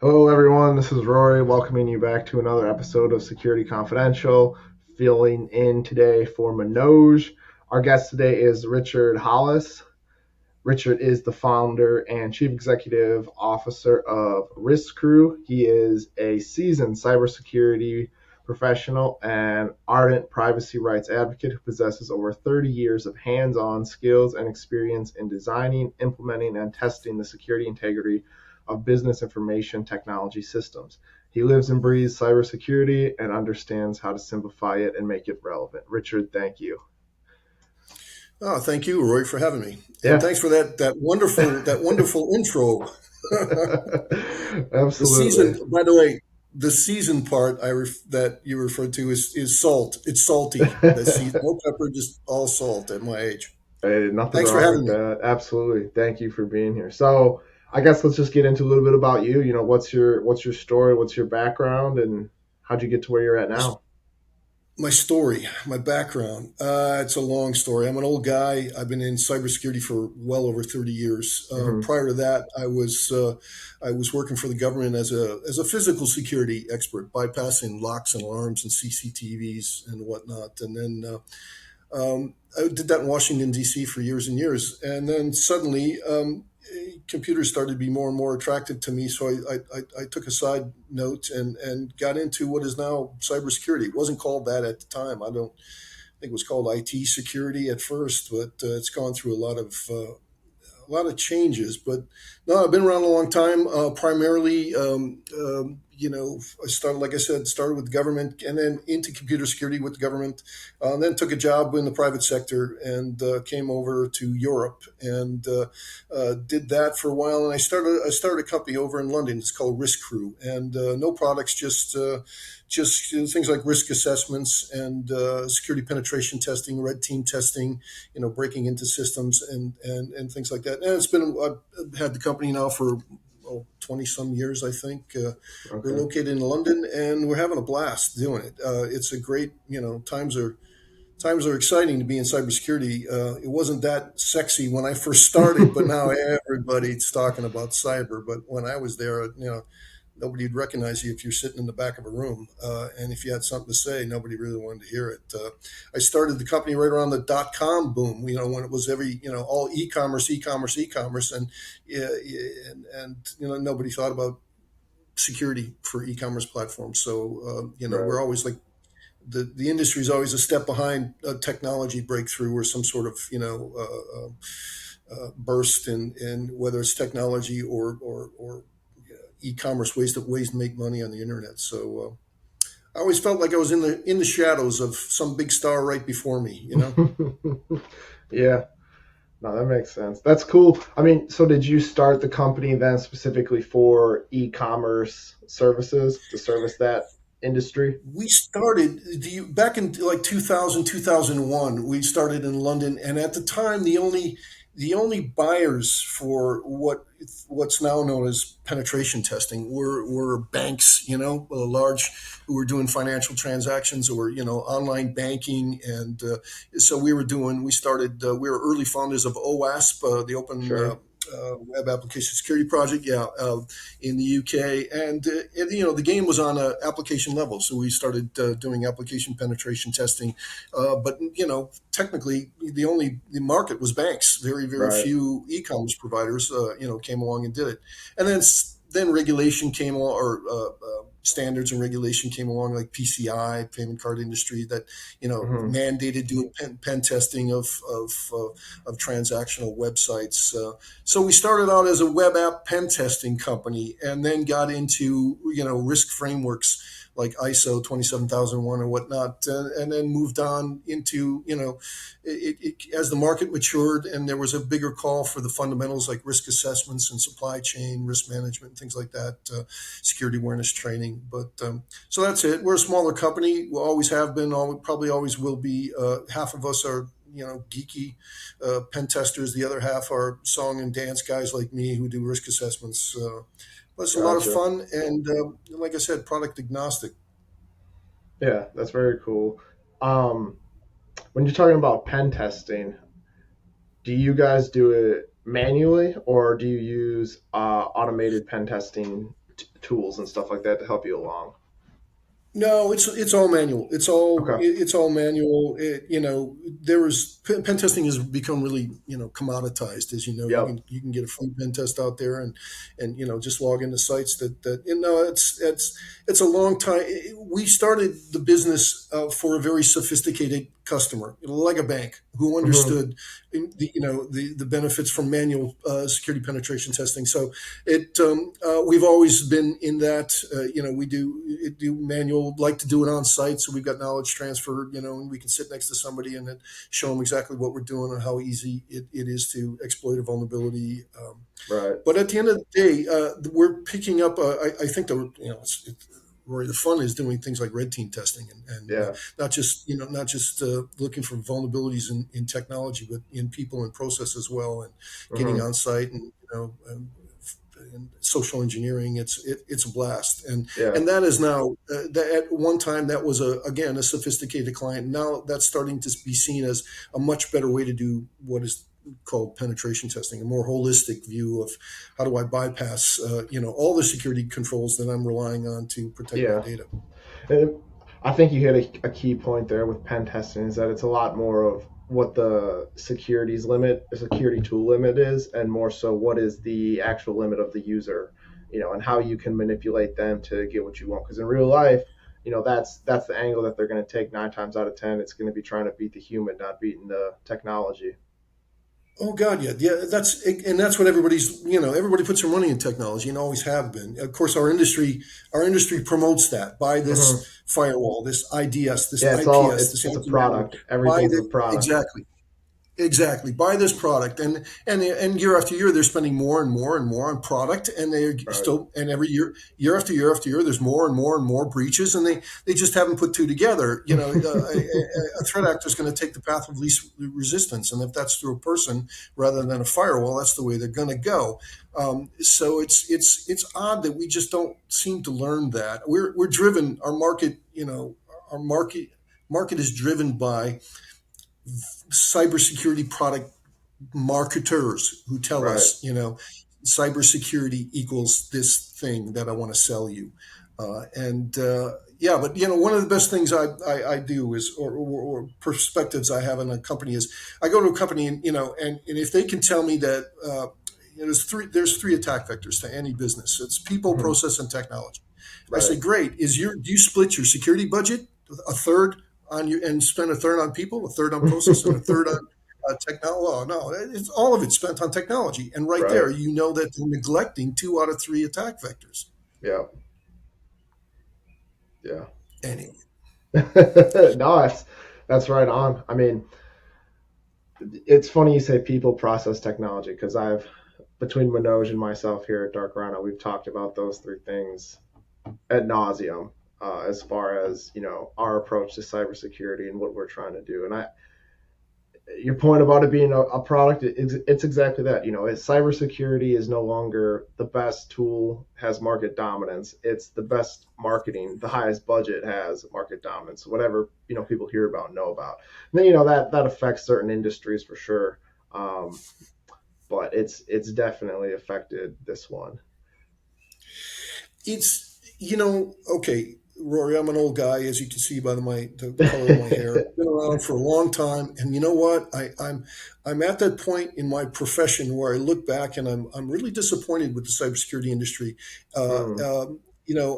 Hello, everyone. This is Rory, welcoming you back to another episode of Security Confidential. Filling in today for Manoj. Our guest today is Richard Hollis. Richard is the founder and chief executive officer of Risk Crew. He is a seasoned cybersecurity professional and ardent privacy rights advocate who possesses over 30 years of hands-on skills and experience in designing, implementing, and testing the security integrity of business information technology systems. He lives and breathes cybersecurity and understands how to simplify it and make it relevant. Richard, thank you. Oh, thank you, Roy, for having me, and Yeah. thanks for that wonderful intro. The Absolutely. season, by the way, the season part that you referred to is salt. It's salty. The season, no pepper, just all salt at my age. Hey, nothing Thanks for wrong having with me. that. Absolutely. Thank you for being here. So, I guess let's just get into a little bit about you. What's your story? What's your background, and how'd you get to where you're at My, now? my story, my background. It's a long story. I'm an old guy. I've been in cybersecurity for well over 30 years. Hmm. Prior to that, I was working for the government as a physical security expert, bypassing locks and alarms and CCTVs and whatnot. And then I did that in Washington D.C. for years and years. And then suddenly, computers started to be more and more attractive to me. So I took a side note and got into what is now cybersecurity. It wasn't called that at the time. I don't think it was called IT security at first, but it's gone through a lot of changes. But no, I've been around a long time. Primarily, I started, like I said, started with the government and then into computer security with the government. Then took a job in the private sector and came over to Europe and did that for a while. And I started a company over in London. It's called Risk Crew, and no products, just things like risk assessments and security penetration testing, red team testing, breaking into systems and things like that. And I've had the company now for 20 some years, I think. We're Okay. located in London and we're having a blast doing it. It's a great, times are exciting to be in cybersecurity. It wasn't that sexy when I first started, but now everybody's talking about cyber. But when I was there, nobody would recognize you if you're sitting in the back of a room. And if you had something to say, nobody really wanted to hear it. I started the company right around the .com boom, when it was all e-commerce, e-commerce, e-commerce. And nobody thought about security for e-commerce platforms. So, Right. we're always like, the industry is always a step behind a technology breakthrough or some sort of, burst in whether it's technology or e-commerce ways to make money on the internet. So I always felt like I was in the shadows of some big star right before me. Yeah. No, that makes sense. That's cool. I mean, so did you start the company then specifically for e-commerce services to service that industry? We started back in like 2000, 2001. We started in London, and at the time, the only buyers for what's now known as penetration testing were banks, large, who were doing financial transactions or online banking, and so we were early founders of OWASP, the Open Sure. Web Application Security Project, in the UK, and the game was on a application level, so we started doing application penetration testing. But technically, the market was banks. Very very Right. few e-commerce providers, came along and did it, and then regulation came along, or standards and regulation came along, like PCI, payment card industry, that Hmm. mandated doing pen testing of transactional websites. So we started out as a web app pen testing company, and then got into risk frameworks like ISO 27001 or whatnot, and then moved on into as the market matured and there was a bigger call for the fundamentals like risk assessments and supply chain risk management, things like that, security awareness training. But so that's it. We're a smaller company. We always have been. Probably always will be. Half of us are geeky pen testers. The other half are song and dance guys like me who do risk assessments. But it's a lot of Gotcha. fun, and like I said, product agnostic. Yeah, that's very cool. Um, when you're talking about pen testing, do you guys do it manually or do you use automated pen testing tools and stuff like that to help you along? No, it's all manual. Okay. It's all manual. Pen testing has become really commoditized. As you know, Yep. you can get a free pen test out there, and just log into sites that it's a long time. We started the business for a very sophisticated customer, like a bank, who Hmm. understood the benefits from manual security penetration testing. So we've always been in that. We do manual, like to do it on site, so we've got knowledge transfer. And we can sit next to somebody and then show them exactly what we're doing and how easy it is to exploit a vulnerability. Right. But at the end of the day, we're picking up. I think Rory, the fun is doing things like red team testing and Yeah. not just looking for vulnerabilities in technology, but in people and process as well, and getting Hmm. on site and social engineering. It's a blast, Yeah. and that is now that at one time that was again a sophisticated client. Now that's starting to be seen as a much better way to do what is called penetration testing, a more holistic view of how do I bypass all the security controls that I'm relying on to protect my Yeah. data. And I think you hit a key point there with pen testing is that it's a lot more of what the security tool limit is, and more so what is the actual limit of the user, and how you can manipulate them to get what you want. Because in real life, that's the angle that they're going to take 9 times out of 10. It's going to be trying to beat the human, not beating the technology. Oh God, yeah, yeah. That's what everybody puts their money in technology and always have been. Of course, our industry promotes that. Buy this Hmm. firewall, this IDS, this Yeah, it's all IPS, it's this it's a anti malware. product. Buy Everything's a the product. exactly. Exactly. Buy this product, and year after year, they're spending more and more and more on product, and they're Right. still, and every year, year after year after year, there's more and more and more breaches, and they just haven't put two together. A threat actor is going to take the path of least resistance, and if that's through a person rather than a firewall, that's the way they're going to go. So it's odd that we just don't seem to learn that. We're driven. Our market, our market is driven by cybersecurity product marketers who tell Right. us, cybersecurity equals this thing that I want to sell you. And Yeah, but one of the best things I do is, or perspectives I have in a company is, I go to a company and if they can tell me that there's three attack vectors to any business. It's people, Hmm. process, and technology. I Right. say, great. Do you split your security budget a third on you and spend a third on people, a third on process, and a third on technology? Well, no, all of it's spent on technology, and right Right. there, that they're neglecting two out of three attack vectors. Yeah. Yeah. Anyway, No, that's right on. I mean, it's funny you say people, process, technology, because between Manoj and myself here at Dark Rhino, we've talked about those three things ad nauseum, as far as our approach to cybersecurity and what we're trying to do. And your point about it being a product, it's exactly that. Cybersecurity is no longer the best tool, has market dominance. It's the best marketing, the highest budget has market dominance. Whatever people hear about, know about. And then that affects certain industries for sure. Um, but it's definitely affected this one. okay, Rory, I'm an old guy, as you can see by the color of my hair. I've been around for a long time, and you know what? I'm at that point in my profession where I look back and I'm really disappointed with the cybersecurity industry. Uh, Mm, um,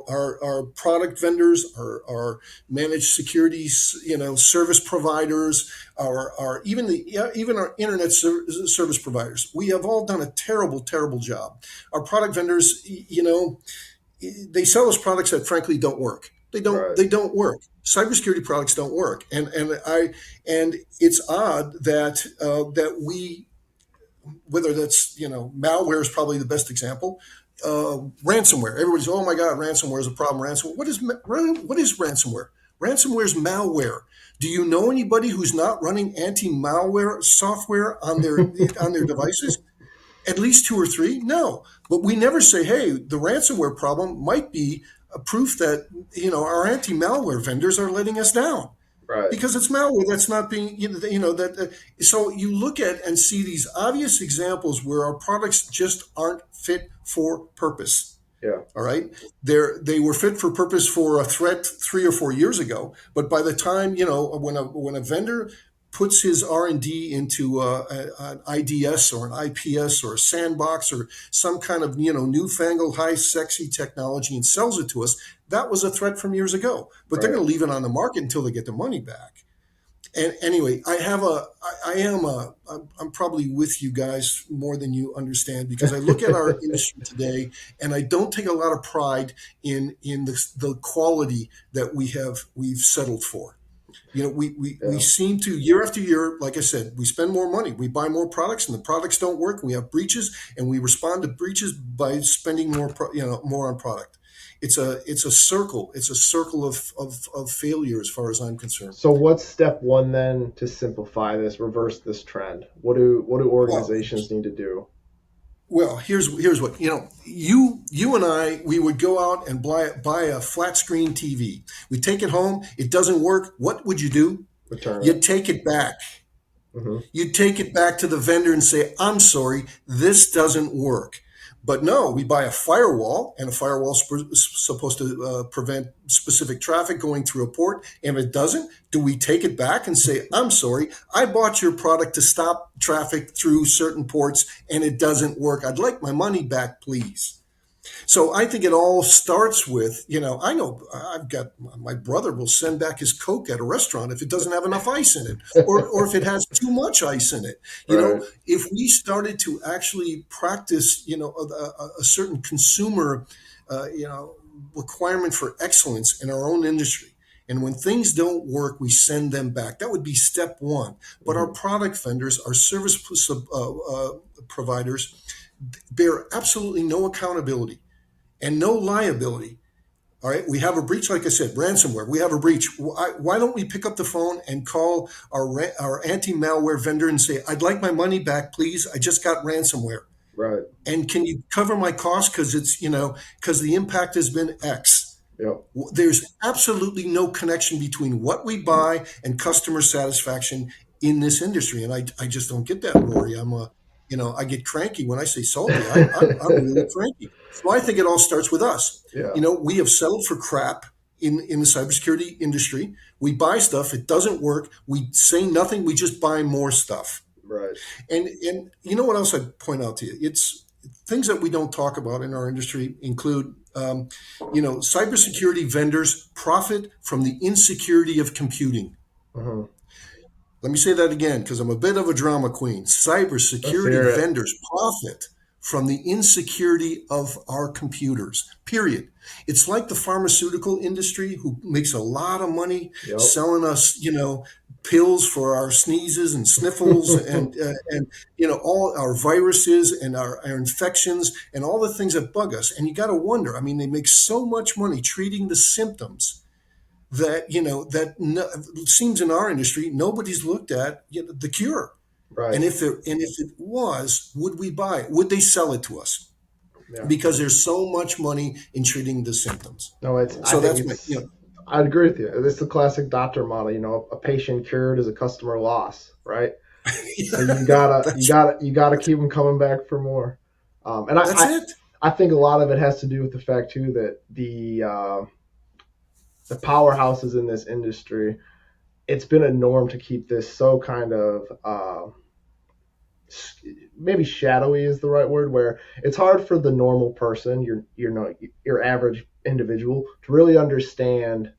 our product vendors, our managed securities, service providers, our even the yeah, even our internet service providers. We have all done a terrible, terrible job. Our product vendors, they sell us products that frankly don't work. They don't. right. They don't work. Cybersecurity products don't work, and it's odd that we, whether that's malware is probably the best example. Ransomware. Everybody's, oh my god, ransomware is a problem. Ransomware. What is ransomware? Ransomware is malware. Do you know anybody who's not running anti-malware software on their devices? At least two or three? No. But we never say, hey, the ransomware problem might be a proof that our anti-malware vendors are letting us down Right. because it's malware that's not being that. So you look at and see these obvious examples where our products just aren't fit for purpose. Yeah. All right, they were fit for purpose for a threat 3 or 4 years ago, but by the time when a vendor puts his R&D into an IDS or an IPS or a sandbox or some kind of newfangled high sexy technology and sells it to us, that was a threat from years ago. But they're Right. going to leave it on the market until they get the money back. And anyway, I'm probably with you guys more than you understand, because I look at our industry today and I don't take a lot of pride in the quality that we've settled for. We Yeah. seem to, year after year, like I said, we spend more money, we buy more products, and the products don't work. We have breaches, and we respond to breaches by spending more on product. It's a circle. It's a circle of failure, as far as I'm concerned. So what's step one then to simplify this, reverse this trend? What do Well, organizations need to do? here's what you and I, we would go out and buy a flat screen TV. We take it home. It doesn't work. What would you do? Return You it. take it back. Hmm. You take it back to the vendor and say, I'm sorry, this doesn't work. But no, we buy a firewall, and a firewall is supposed to prevent specific traffic going through a port. And if it doesn't, do we take it back and say, I'm sorry, I bought your product to stop traffic through certain ports and it doesn't work. I'd like my money back, please. So I think it all starts with, I know I've got, my brother will send back his Coke at a restaurant if it doesn't have enough ice in it, or if it has too much ice in it. Right. If we started to actually practice, a certain consumer, requirement for excellence in our own industry. And when things don't work, we send them back. That would be step one. But our Hmm. product vendors, our service providers, bear absolutely no accountability and no liability. All right, we have a breach, like I said, ransomware. We have a breach. Why don't we pick up the phone and call our anti-malware vendor and say, "I'd like my money back, please. I just got ransomware, Right. and can you cover my cost because because the impact has been X." Yep. There's absolutely no connection between what we buy and customer satisfaction in this industry, and I just don't get that, Rory. I get cranky when I say salty. I'm really cranky. So I think it all starts with us. Yeah. We have settled for crap in the cybersecurity industry. We buy stuff, it doesn't work. We say nothing. We just buy more stuff. Right. And you know what else I'd point out to you? It's things that we don't talk about in our industry include, cybersecurity vendors profit from the insecurity of computing. Hmm. Let me say that again because I'm a bit of a drama queen. Let's Cybersecurity hear it. vendors profit from the insecurity of our computers, period. It's like the pharmaceutical industry, who makes a lot of money Yep. selling us, pills for our sneezes and sniffles and all our viruses and our infections and all the things that bug us. And you got to wonder, I mean, they make so much money treating the symptoms that it seems in our industry nobody's looked at the cure. Right. And if it was, would we buy it? Would they sell it to us? Yeah. Because there's so much money in treating the symptoms. No, I So think that's my it's, I'd agree with you. It's the classic doctor model. A patient cured is a customer loss, right? So you gotta, you that's gotta, you gotta keep them coming back for more. And that's it. I think a lot of it has to do with the fact too that the powerhouses in this industry, it's been a norm to keep this so kind of maybe shadowy is the right word, where it's hard for the normal person, your average individual, to really understand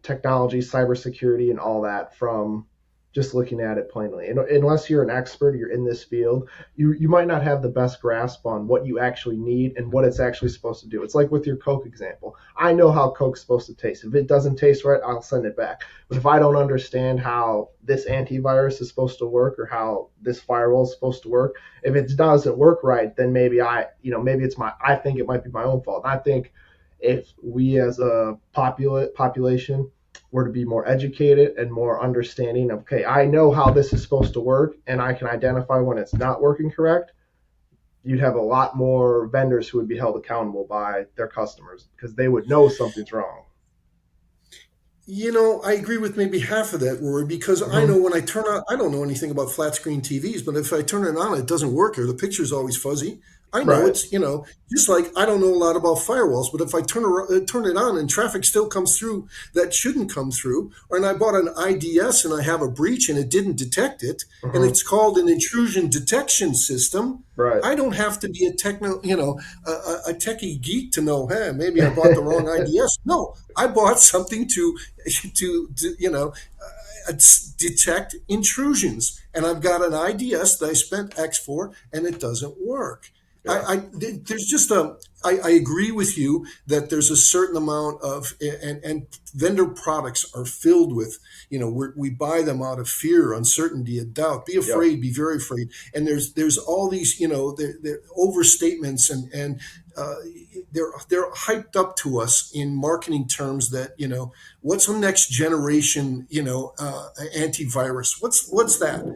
technology, cybersecurity, and all that from just looking at it plainly. And unless you're an expert, you're in this field, you might not have the best grasp on what you actually need and what it's actually supposed to do. It's like with your Coke example. I know how Coke's supposed to taste. If it doesn't taste right, I'll send it back. But if I don't understand how this antivirus is supposed to work or how this firewall is supposed to work, if it doesn't work right, then maybe I think it might be my own fault. And I think if we as a population were to be more educated and more understanding of, okay, I know how this is supposed to work and I can identify when it's not working correct, you'd have a lot more vendors who would be held accountable by their customers because they would know something's wrong. I agree with maybe half of that, Rory, because I Hmm. know when I turn on, I don't know anything about flat screen TVs, but if I turn it on, it doesn't work or the picture's always fuzzy. I know Right. it's, just like I don't know a lot about firewalls, but if I turn it on and traffic still comes through that shouldn't come through, and I bought an IDS and I have a breach and it didn't detect it, and Hmm. it's called an intrusion detection system, Right. I don't have to be a techie geek to know, hey, maybe I bought the wrong IDS. No, I bought something to detect intrusions, and I've got an IDS that I spent X for, and it doesn't work. Yeah. There's just I agree with you that there's a certain amount of, and vendor products are filled with, we buy them out of fear, uncertainty, and doubt. Be Yep. afraid, be very afraid. And there's all these, they're overstatements, and uh, they're hyped up to us in marketing terms that, what's the next generation, antivirus? What's that?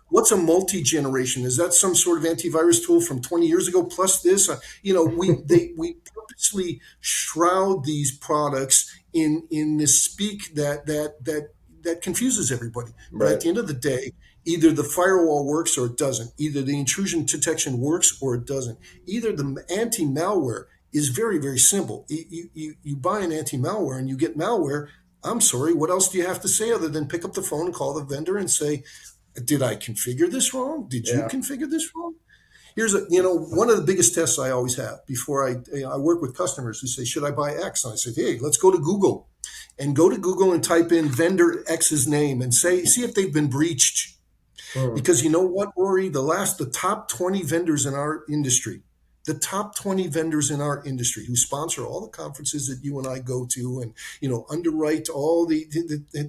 What's a multi-generation? Is that some sort of antivirus tool from 20 years ago plus this? We purposely shroud these products in this speak that confuses everybody. But at Right. the end of the day, either the firewall works or it doesn't. Either the intrusion detection works or it doesn't. Either the anti-malware is very, very simple. You buy an anti-malware and you get malware. I'm sorry, what else do you have to say other than pick up the phone and call the vendor and say, did I configure this wrong? Did you Yeah. configure this wrong? Here's one of the biggest tests I always have before I work with customers who say, should I buy X? And I say, hey, let's go to Google and type in vendor X's name and see if they've been breached. Hmm. Because you know what, Rory? The top 20 vendors in our industry, the top 20 vendors in our industry who sponsor all the conferences that you and I go to and, underwrite all they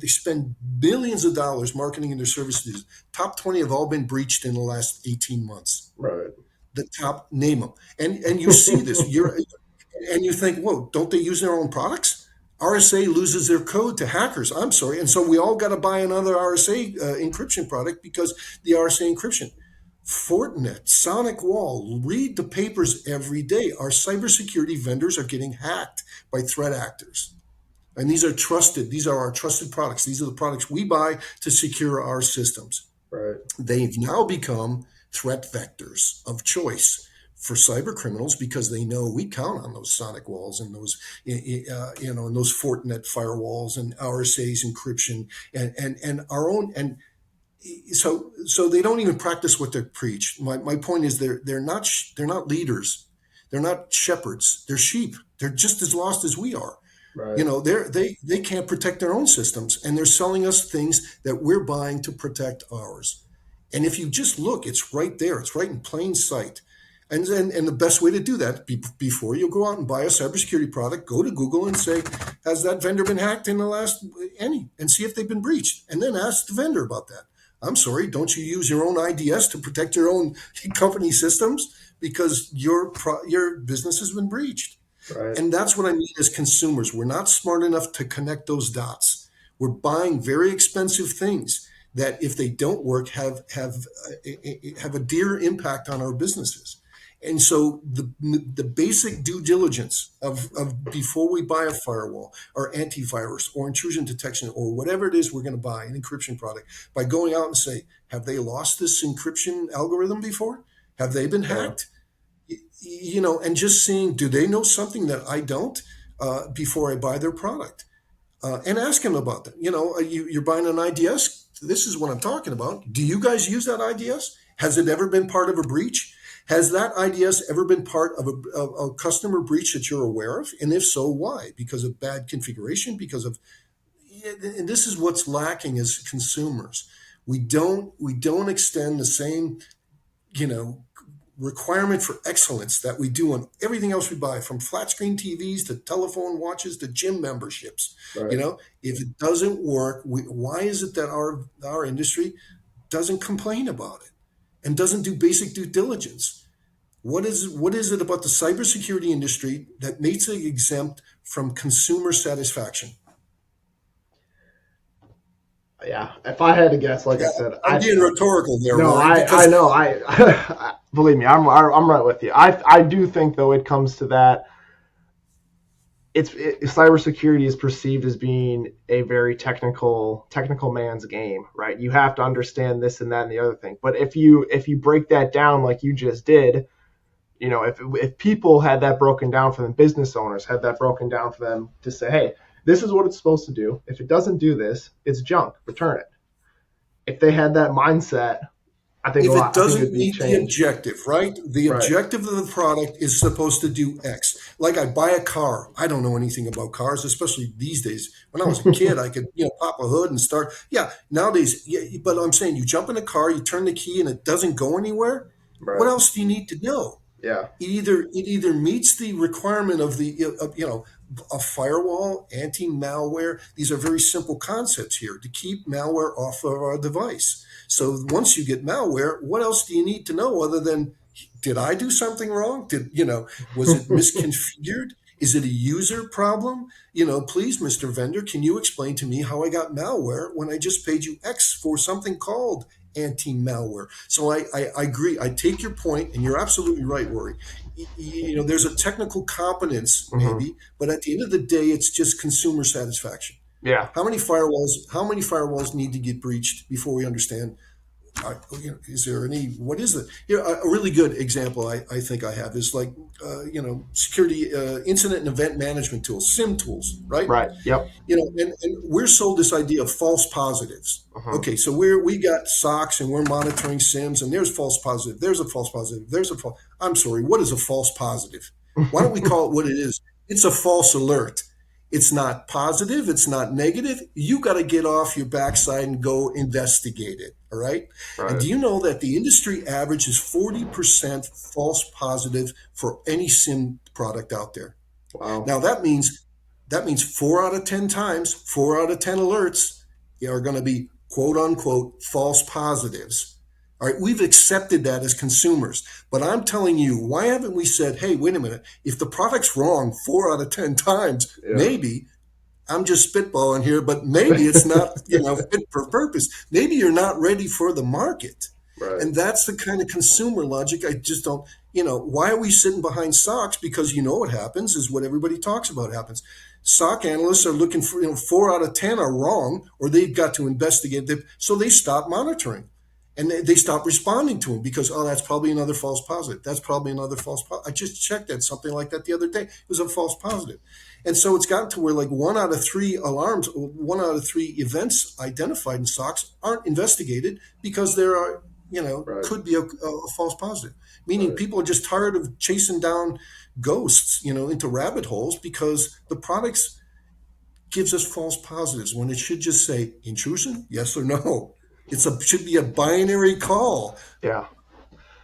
spend billions of dollars marketing their services. Top 20 have all been breached in the last 18 months. Right. The top, name them. And you see this, and you think, whoa, don't they use their own products? RSA loses their code to hackers. I'm sorry. And so we all got to buy another RSA encryption product because the RSA encryption. Fortinet, Sonic Wall, read the papers every day. Our cybersecurity vendors are getting hacked by threat actors. And these are our trusted products. These are the products we buy to secure our systems. Right. They've now become threat vectors of choice for cyber criminals because they know we count on those sonic walls and those and those Fortinet firewalls and RSA's encryption and our own. And so they don't even practice what they preach. My point is they're not leaders, they're not shepherds, they're sheep. They're just as lost as we are. Right. They can't protect their own systems, and they're selling us things that we're buying to protect ours. And if you just look, it's right there. It's right in plain sight. And the best way to do that, before you go out and buy a cybersecurity product, go to Google and say, has that vendor been hacked in the last any? And see if they've been breached. And then ask the vendor about that. I'm sorry, don't you use your own IDS to protect your own company systems because your business has been breached? Right. And that's what I mean as consumers. We're not smart enough to connect those dots. We're buying very expensive things that, if they don't work, have a dear impact on our businesses. And so the basic due diligence of before we buy a firewall or antivirus or intrusion detection or whatever it is we're going to buy, an encryption product, by going out and say, have they lost this encryption algorithm before? Have they been Yeah. hacked? And just seeing, do they know something that I don't, before I buy their product, and ask them about that. You're buying an IDS. This is what I'm talking about. Do you guys use that IDS? Has it ever been part of a breach? Has that IDS ever been part of a customer breach that you're aware of? And if so, why? Because of bad configuration? Because of, and this is what's lacking as consumers. We don't extend the same, you know, requirement for excellence that we do on everything else we buy, from flat screen TVs to telephone watches to gym memberships. Right. If it doesn't work, why is it that our industry doesn't complain about it and doesn't do basic due diligence? What is it about the cybersecurity industry that makes it exempt from consumer satisfaction? Yeah. If I had to guess, like I said, I'm being rhetorical there, no, Rory, I because know, believe me, I'm right with you. I do think though it comes to that. Cybersecurity is perceived as being a very technical man's game, right? You have to understand this and that and the other thing. But if you break that down like you just did, If people had that broken down for them, business owners had that broken down for them to say, hey, this is what it's supposed to do. If it doesn't do this, it's junk. Return it. If they had that mindset, If it I think it doesn't would be meet the changed. objective, right? The Right. objective of the product is supposed to do X. Like I buy a car. I don't know anything about cars, especially these days. When I was a kid, I could, pop a hood and start. Yeah, nowadays, yeah, but I'm saying you jump in a car, you turn the key and it doesn't go anywhere. What Right. else do you need to know? Yeah. It either meets the requirement of the a firewall, anti-malware. These are very simple concepts here to keep malware off of our device. So once you get malware, what else do you need to know other than, did I do something wrong? Was it misconfigured? Is it a user problem? Please, Mr. Vendor, can you explain to me how I got malware when I just paid you X for something called anti-malware? So I agree. I take your point, and you're absolutely right, Rory. There's a technical competence Hmm. maybe, but at the end of the day, it's just consumer satisfaction. Yeah. How many firewalls need to get breached before we understand? Is there any? What is it? A really good example I think I have is like security incident and event management tools, SIM tools, right? Right. Yep. And we're sold this idea of false positives. Hmm. Okay, so we got SOCs and we're monitoring SIMs, and there's false positive, there's a false positive, there's a false. I'm sorry, what is a false positive? Why don't we call it what it is? It's a false alert. It's not positive, it's not negative. You got to get off your backside and go investigate it. All right. And Right. do you know that the industry average is 40% false positive for any SIM product out there? Wow. Now that means 4 out of 10 times, 4 out of 10 alerts are going to be quote unquote false positives. All right, we've accepted that as consumers, but I'm telling you, why haven't we said, "Hey, wait a minute, if the product's wrong 4 out of 10 times, Yeah. maybe I'm just spitballing here, but maybe it's not, fit for purpose. Maybe you're not ready for the market." Right. And that's the kind of consumer logic I just don't, why are we sitting behind SOCs? Because what happens is what everybody talks about happens. SOC analysts are looking for, 4 out of 10 are wrong, or they've got to investigate them. So they stop monitoring and they stop responding to them because, oh, that's probably another false positive. That's probably another false positive. I just checked that something like that the other day. It was a false positive. And so it's gotten to where like 1 out of 3 alarms, 1 out of 3 events identified in SOCs aren't investigated because there are, Right. could be a false positive. Meaning Right. people are just tired of chasing down ghosts, into rabbit holes because the products gives us false positives when it should just say intrusion, yes or no. Should be a binary call. Yeah.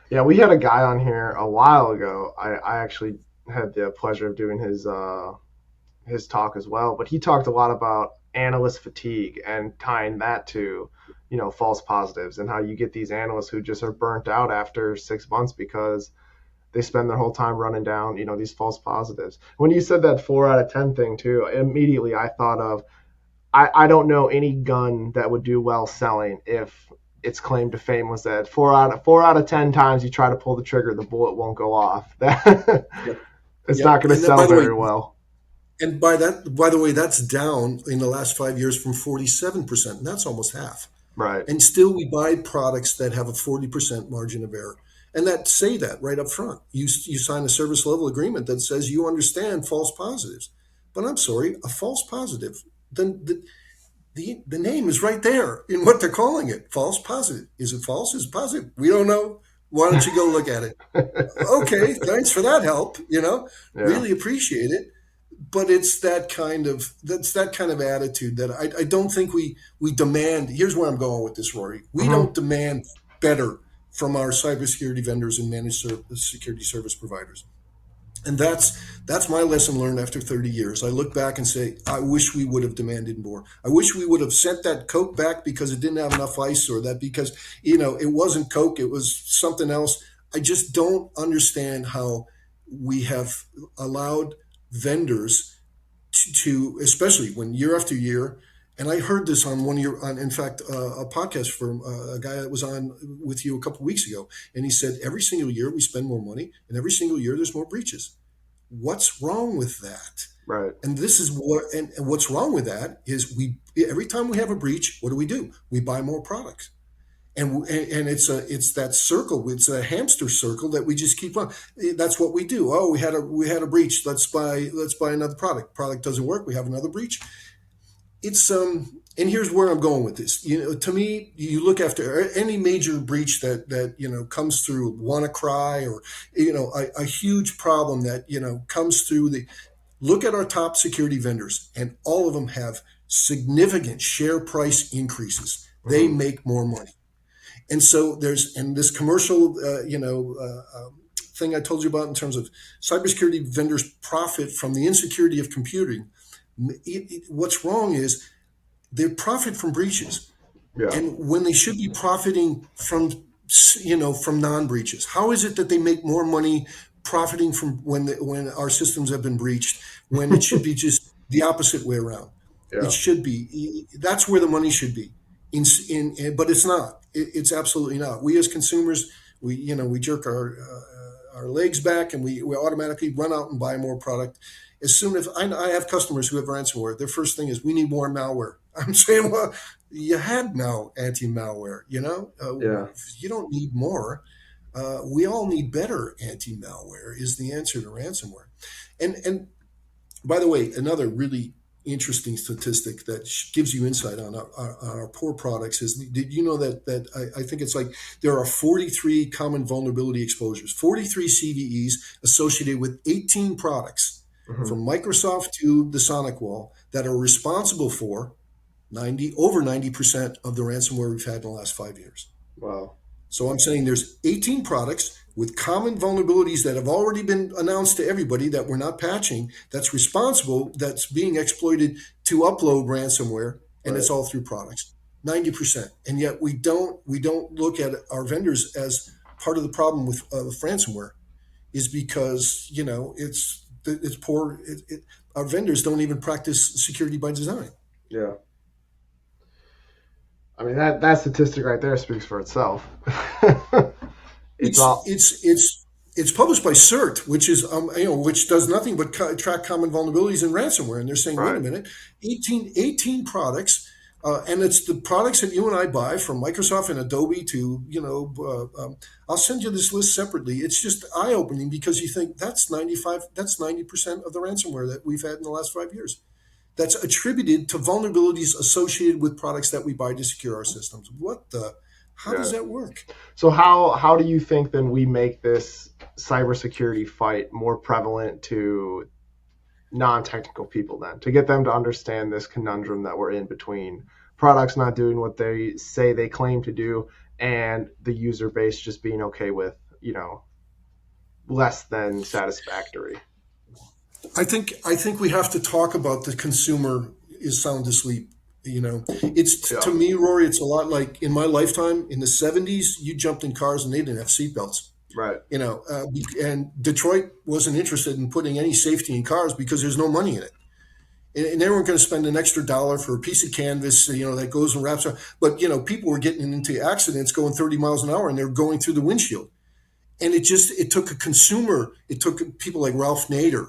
Yeah. We had a guy on here a while ago. I actually had the pleasure of doing his talk as well, but he talked a lot about analyst fatigue and tying that to, false positives and how you get these analysts who just are burnt out after 6 months because they spend their whole time running down, these false positives. When you said that 4 out of 10 thing too, immediately I thought of, I don't know any gun that would do well selling if its claim to fame was that 4 out of 10 times you try to pull the trigger, the bullet won't go off. That Yep. it's not Yep. going to And then, sell by the way, very well. by the way, that's down in the last 5 years from 47%, and that's almost half. Right. And still, we buy products that have a 40% margin of error, and that say that right up front. You sign a service level agreement that says you understand false positives, but I'm sorry, a false positive. Then the name is right there in what they're calling it. False positive. Is it false? Is it positive? We don't know. Why don't you go look at it? Okay, thanks for that help. Yeah. Really appreciate it. But that's that kind of attitude that I don't think we demand. Here's where I'm going with this, Rory. We Hmm. don't demand better from our cybersecurity vendors and security service providers. And that's my lesson learned after 30 years. I look back and say, I wish we would have demanded more. I wish we would have sent that Coke back because it didn't have enough ice, or that because it wasn't Coke, it was something else. I just don't understand how we have allowed vendors to, especially when year after year. And I heard this on one of your, on, in fact, a podcast from a guy that was on with you a couple of weeks ago, and he said every single year we spend more money, and every single year there's more breaches. What's wrong with that? Right. And this is and what's wrong with that is we every time we have a breach, what do? We buy more products. And it's that circle, it's a hamster circle that we just keep on. That's what we do. Oh, we had a breach. Let's buy another product doesn't work, we have another breach. It's and here's where I'm going with this. To me, you look after any major breach that comes through WannaCry, or a huge problem that comes through the look at our top security vendors, and all of them have significant share price increases. They Mm-hmm. make more money. And so there's and this commercial thing I told you about in terms of cybersecurity vendors profit from the insecurity of computing. What's wrong is they profit from breaches, Yeah. and when they should be profiting from non-breaches. How is it that they make more money profiting from when our systems have been breached, when it should be just the opposite way around? It Yeah. should be, that's where the money should be. But it's not. It's absolutely not. We as consumers, we jerk our legs back, and we automatically run out and buy more product. As soon as I have customers who have ransomware, their first thing is, we need more malware. I'm saying, well, you had now anti-malware. Yeah. You don't need more. We all need better anti-malware is the answer to ransomware. And by the way, another really interesting statistic that gives you insight on our poor products is, did you know that I think it's like there are 43 common vulnerability exposures, 43 CVEs associated with 18 products Mm-hmm. from Microsoft to the Sonic Wall that are responsible for over 90% of the ransomware we've had in the last 5 years. Wow. So I'm saying there's 18 products with common vulnerabilities that have already been announced to everybody that we're not patching, that's being exploited to upload ransomware, and Right. it's all through products. 90%. And yet we don't look at our vendors as part of the problem with ransomware, is because it's poor. Our vendors don't even practice security by design. Yeah. I mean, that statistic right there speaks for itself. It's It's all it's it's it's published by CERT, which is which does nothing but track common vulnerabilities in ransomware. And they're saying, wait a right. minute, 18 products, and it's the products that you and I buy from Microsoft and Adobe to I'll send you this list separately. It's just eye opening, because you think that's 90% of the ransomware that we've had in the last 5 years. That's attributed to vulnerabilities associated with products that we buy to secure our systems. How does Yeah. that work? So how do you think then we make this cybersecurity fight more prevalent to non-technical people, then, to get them to understand this conundrum that we're in between products not doing what they say they claim to do, and the user base just being okay with, less than satisfactory? I think we have to talk about the consumer is sound asleep. It's Yeah. to me, Rory. It's a lot like in my lifetime in the '70s. You jumped in cars and they didn't have seatbelts. Right. And Detroit wasn't interested in putting any safety in cars because there's no money in it, and they weren't going to spend an extra dollar for a piece of canvas, that goes and wraps around. But people were getting into accidents going 30 miles an hour, and they're going through the windshield. And it took a consumer, it took people like Ralph Nader,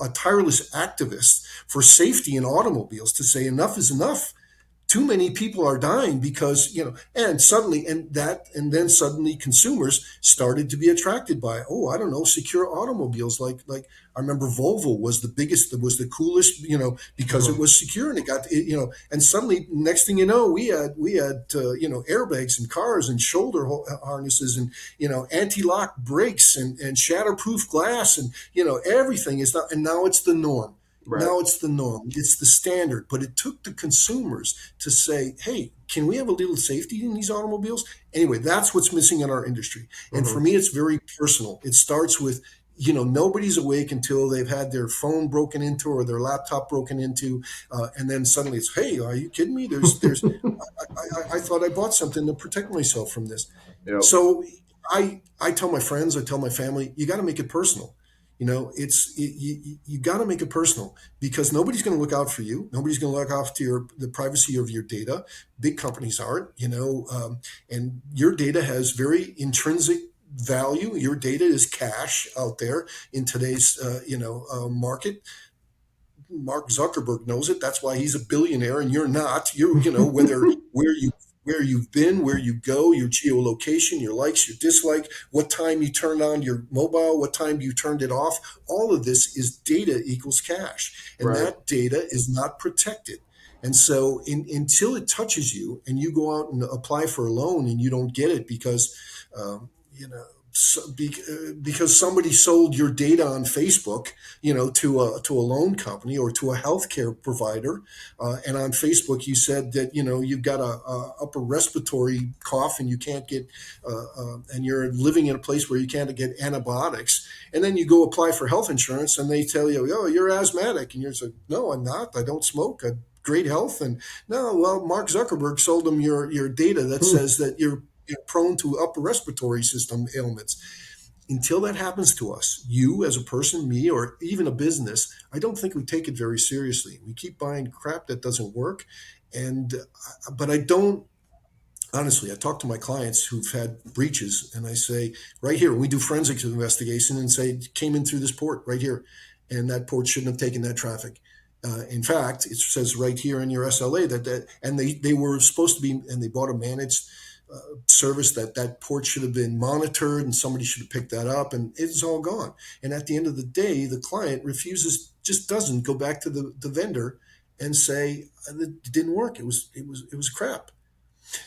a tireless activist for safety in automobiles, to say enough is enough. Too many people are dying because and then suddenly consumers started to be attracted by, oh, I don't know, secure automobiles. Like I remember Volvo was the biggest, was the coolest, because it Mhm. was secure, and it got and suddenly next thing you know, we had airbags in cars and shoulder harnesses, and anti-lock brakes, and shatterproof glass, and everything is not, and now it's the norm. Right. Now it's the norm. It's the standard. But it took the consumers to say, hey, can we have a little safety in these automobiles? Anyway, that's what's missing in our industry. And for Hmm. me, it's very personal. It starts with, nobody's awake until they've had their phone broken into or their laptop broken into. And then suddenly it's, hey, are you kidding me? I thought I bought something to protect myself from this. Yep. So I tell my friends, I tell my family, you got to make it personal. You got to make it personal, because nobody's going to look out for you. Nobody's going to look after the privacy of your data. Big companies aren't, and your data has very intrinsic value. Your data is cash out there in today's, market. Mark Zuckerberg knows it. That's why he's a billionaire and you're not. Whether where you've been, where you go, your geolocation, your likes, your dislike, what time you turned on your mobile, what time you turned it off. All of this is data equals cash, and Right. that data is not protected. And so, until it touches you, and you go out and apply for a loan and you don't get it because, you know, because somebody sold your data on Facebook, to a loan company or to a healthcare provider, and on Facebook you said that you've got a upper respiratory cough and you can't get, and you're living in a place where you can't get antibiotics, and then you go apply for health insurance and they tell you, oh, you're asthmatic, and you're like, no, I'm not. I don't smoke. I great health. And no, well, Mark Zuckerberg sold them your data that Hmm. says that you're prone to upper respiratory system ailments. Until that happens to us, you as a person, me, or even a business, I don't think we take it very seriously. We keep buying crap that doesn't work. And, but I don't, honestly, I talk to my clients who've had breaches and I say, right here, we do forensics investigation and say, came in through this port right here. And that port shouldn't have taken that traffic. In fact, it says right here in your SLA and they were supposed to be, and they bought a managed service that port should have been monitored and somebody should have picked that up, and it's all gone. And at the end of the day, the client refuses, just doesn't go back to the vendor and say it didn't work. It was crap.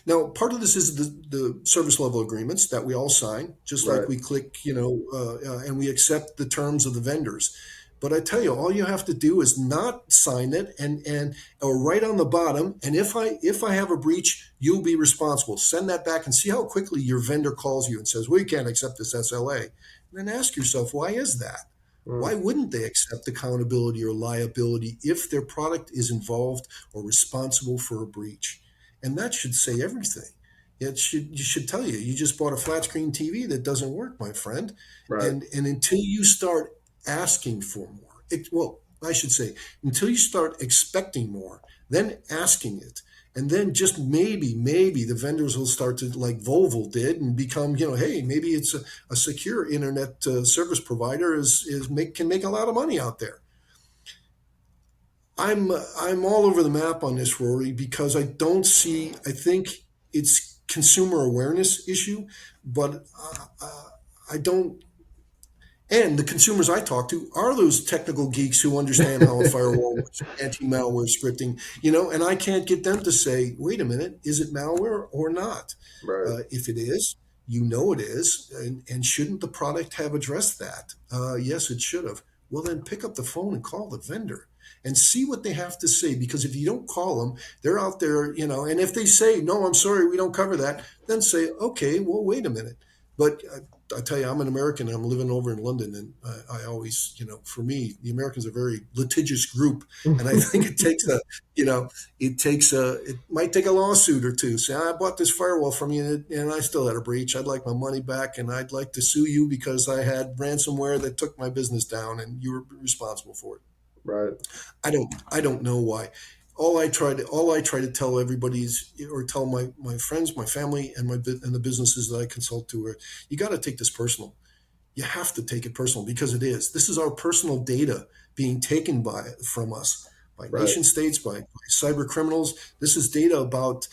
Now, part of this is the service level agreements that we all sign, just like Right. we click, and we accept the terms of the vendors. But I tell you, all you have to do is not sign it, and or write on the bottom. And if I have a breach, you'll be responsible. Send that back and see how quickly your vendor calls you and says, "We can't accept this SLA." And then ask yourself, why is that? Hmm. Why wouldn't they accept accountability or liability if their product is involved or responsible for a breach? And that should say everything. You should tell you, you just bought a flat screen TV that doesn't work, my friend. Right. And until you start asking for more, well, I should say, until you start expecting more, then asking it, and then just maybe the vendors will start to, like Volvo did, and become, hey, maybe it's a secure internet service provider can make a lot of money out there. I'm all over the map on this, Rory, because I don't see. I think it's consumer awareness issue, but I don't. And the consumers I talk to are those technical geeks who understand how a firewall works, anti-malware scripting, and I can't get them to say, wait a minute, is it malware or not? Right. If it is, it is, and shouldn't the product have addressed that? Yes, it should have. Well, then pick up the phone and call the vendor and see what they have to say. Because if you don't call them, they're out there, and if they say, no, I'm sorry, we don't cover that, then say, okay, well, wait a minute. But I tell you, I'm an American. I'm living over in London, and I always, for me, the Americans are a very litigious group, and I think you know, it might take a lawsuit or two. Say, I bought this firewall from you, and I still had a breach. I'd like my money back, and I'd like to sue you because I had ransomware that took my business down, and you were responsible for it. Right. I don't know why. All I try to tell everybody is, or tell my friends, my family, and the businesses that I consult to, are, you got to take this personal. You have to take it personal, because it is. This is our personal data being taken from us by Right. nation states, by cyber criminals. This is data about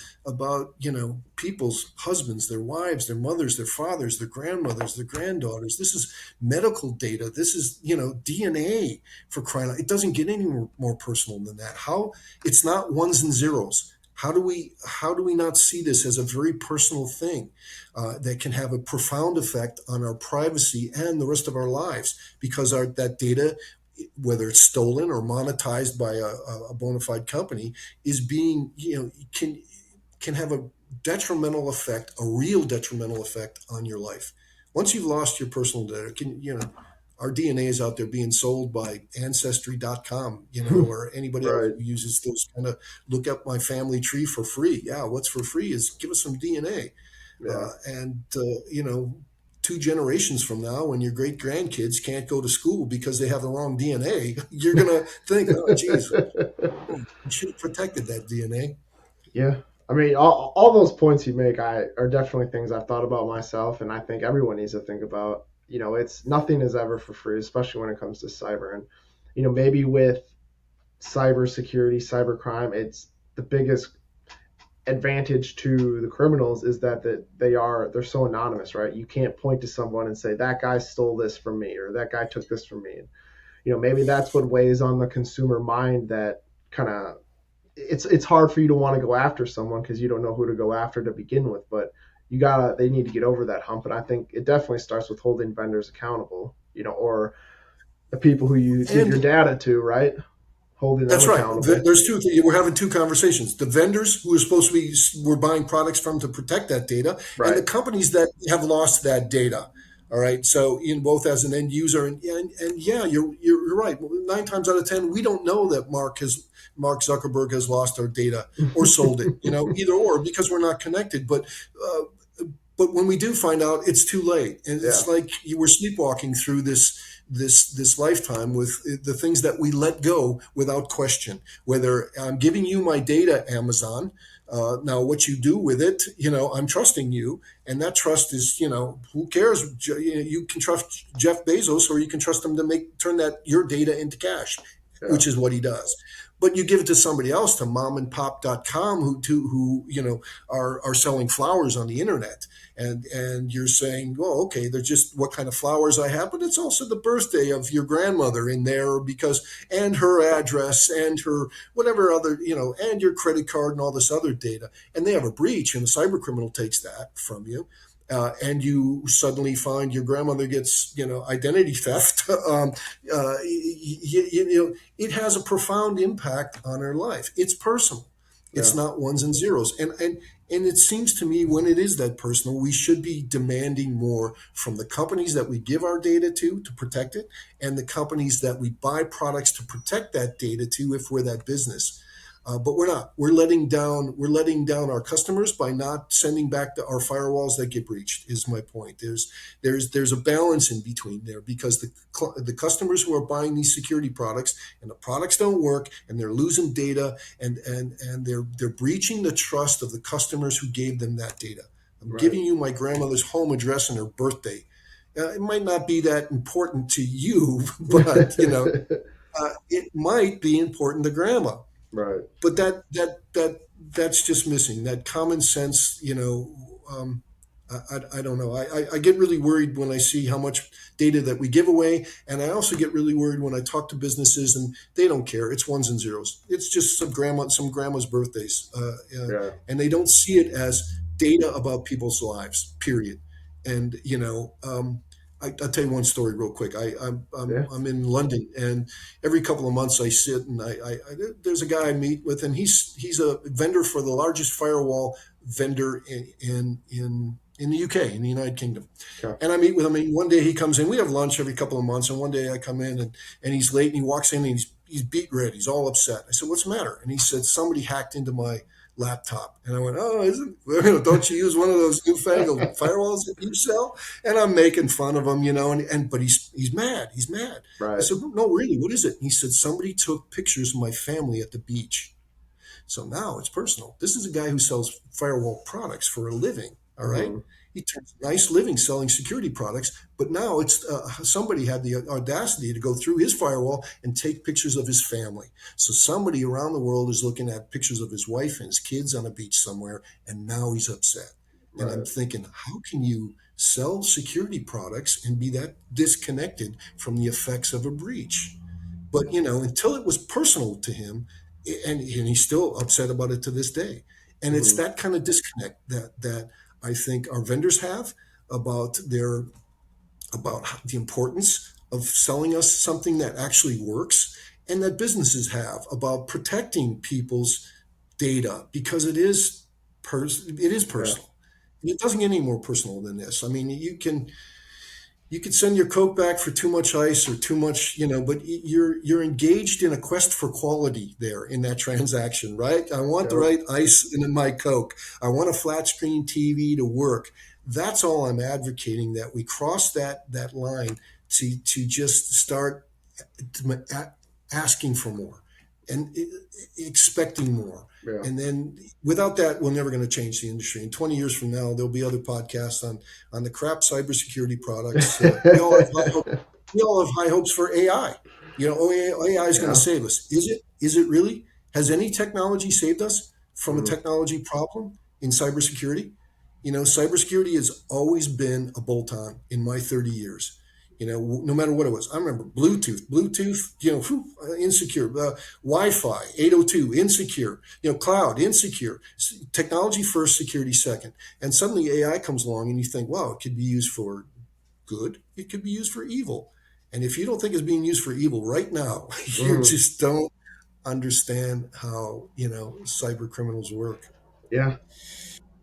people's husbands, their wives, their mothers, their fathers, their grandmothers, their granddaughters. This is medical data. This is DNA, for crying out. It doesn't get any more personal than that. How It's not ones and zeros. How do we not see this as a very personal thing, that can have a profound effect on our privacy and the rest of our lives, because that data, whether it's stolen or monetized by a bona fide company, is being, can have a detrimental effect, a real detrimental effect on your life. Once you've lost your personal data, our DNA is out there being sold by ancestry.com, or anybody else Right. who uses those kind of, look up my family tree for free. Yeah, what's for free is give us some DNA. Yeah. And, 2 generations from now, when your great grandkids can't go to school because they have the wrong DNA, you're going to think, oh, geez, we should have protected that DNA. Yeah. I mean, all those points you make, are definitely things I've thought about myself, and I think everyone needs to think about. It's nothing is ever for free, especially when it comes to cyber. And maybe with cybersecurity, cybercrime, it's the biggest advantage to the criminals is that they're so anonymous, right? You can't point to someone and say that guy stole this from me or that guy took this from me. And, maybe that's what weighs on the consumer mind, that kind of it's hard for you to want to go after someone because you don't know who to go after to begin with. But they need to get over that hump. And I think it definitely starts with holding vendors accountable, or the people who you give And your data to, right? Holding them that's right. accountable. There's two things. We're having two conversations. The vendors who are supposed to be, we're buying products from to protect that data, and the Right. companies that have lost that data. All right. So in both as an end user and yeah, you're right. 9 times out of 10, we don't know that Mark Zuckerberg has lost our data or sold it. Either or, because we're not connected. But when we do find out, it's too late, and Yeah. it's like you were sleepwalking through this lifetime with the things that we let go without question. Whether I'm giving you my data, Amazon, now what you do with it, I'm trusting you, and that trust is, who cares? You can trust Jeff Bezos, or you can trust him to turn that your data into cash, Yeah. which is what he does. But you give it to somebody else, to momandpop.com, who are selling flowers on the internet, and you're saying, well, okay, they're just what kind of flowers I have, but it's also the birthday of your grandmother in there, because and her address and her whatever other, and your credit card and all this other data, and they have a breach, and the cyber criminal takes that from you. And you suddenly find your grandmother gets, identity theft. It has a profound impact on her life. It's personal. It's Yeah. not ones and zeros. And it seems to me, when it is that personal, we should be demanding more from the companies that we give our data to protect it, and the companies that we buy products to protect that data to, if we're that business. But we're not. We're letting down. We're letting down our customers by not sending back our firewalls that get breached. Is my point. There's a balance in between there, because the customers who are buying these security products, and the products don't work, and they're losing data, and they're breaching the trust of the customers who gave them that data. I'm Right. giving you my grandmother's home address and her birthday. It might not be that important to you, but it might be important to grandma. Right. But that's just missing that common sense. I don't know. I get really worried when I see how much data that we give away, and I also get really worried when I talk to businesses and they don't care. It's ones and zeros. It's just some grandma's birthdays, Yeah. and they don't see it as data about people's lives. Period. And I'll tell you one story real quick. Yeah. I'm in London, and every couple of months I sit and there's a guy I meet with, and he's a vendor for the largest firewall vendor in the UK, in the United Kingdom. Okay. And I meet with him, and one day he comes in. We have lunch every couple of months, and one day I come in, and he's late, and he walks in, and he's beat red. He's all upset. I said, "What's the matter?" And he said, "Somebody hacked into my laptop." And I went, "Oh, isn't don't you use one of those newfangled firewalls that you sell?" And I'm making fun of him, but he's mad. He's mad. I Right. said, "No, really, what is it?" And he said, "Somebody took pictures of my family at the beach." So now it's personal. This is a guy who sells firewall products for a living. All right. Hmm. He turns a nice living selling security products, but now it's somebody had the audacity to go through his firewall and take pictures of his family. So somebody around the world is looking at pictures of his wife and his kids on a beach somewhere, and now he's upset. And I'm Right. thinking, how can you sell security products and be that disconnected from the effects of a breach? But until it was personal to him, and he's still upset about it to this day. And it's Hmm. that kind of disconnect that I think our vendors have about the importance of selling us something that actually works, and that businesses have about protecting people's data, because it is Yeah. personal. And it doesn't get any more personal than this. I mean, you could send your Coke back for too much ice or too much, but you're engaged in a quest for quality there in that transaction, right? I want the Yep. right ice in my Coke. I want a flat screen TV to work. That's all I'm advocating, that we cross that line to just start asking for more and expecting more. Yeah. And then without that, we're never going to change the industry. In 20 years from now, there'll be other podcasts on the crap cybersecurity products. We all have high hopes for AI. AI is going to Yeah. save us. Is it? Is it really? Has any technology saved us? from a technology problem in cybersecurity. Cybersecurity has always been a bolt-on in my 30 years. No matter what it was. I remember Bluetooth, insecure, Wi-Fi, 802, insecure, cloud, insecure, technology first, security second. And suddenly AI comes along and you think, wow, it could be used for good. It could be used for evil. And if you don't think it's being used for evil right now, you Mm. just don't understand how, cyber criminals work. Yeah.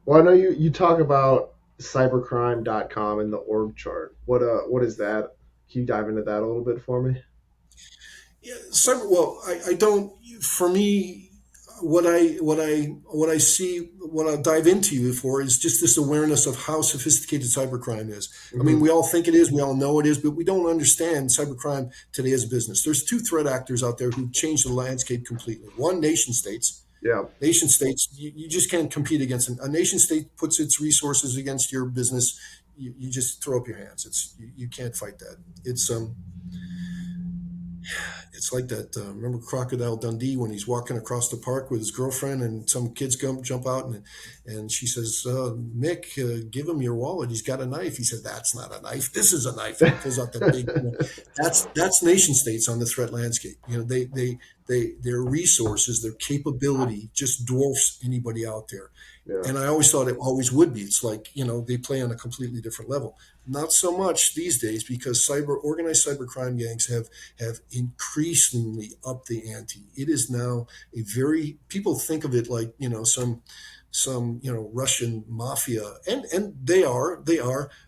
Well, I know you talk about cybercrime.com and the org chart. What is that? Can you dive into that a little bit for me? Yeah, well, I don't. For me, what I dive into you for is just this awareness of how sophisticated cybercrime is. I mean, Hmm. we all think it is, we all know it is, but we don't understand cybercrime today as a business. There's two threat actors out there who changed the landscape completely. One, nation states. Yeah. Nation states, you just can't compete against them. A nation state puts its resources against your business. You just throw up your hands. You can't fight that. It's like that. Remember Crocodile Dundee when he's walking across the park with his girlfriend, and some kids jump out, and she says, "Mick, give him your wallet. He's got a knife." He said, "That's not a knife. This is a knife." And he pulls out that big. That's nation states on the threat landscape. Their resources, their capability, just dwarfs anybody out there. Yeah. And I always thought it always would be. It's like, they play on a completely different level. Not so much these days because organized cyber crime gangs have increasingly upped the ante. It is now people think of it like, some Russian mafia, and they are.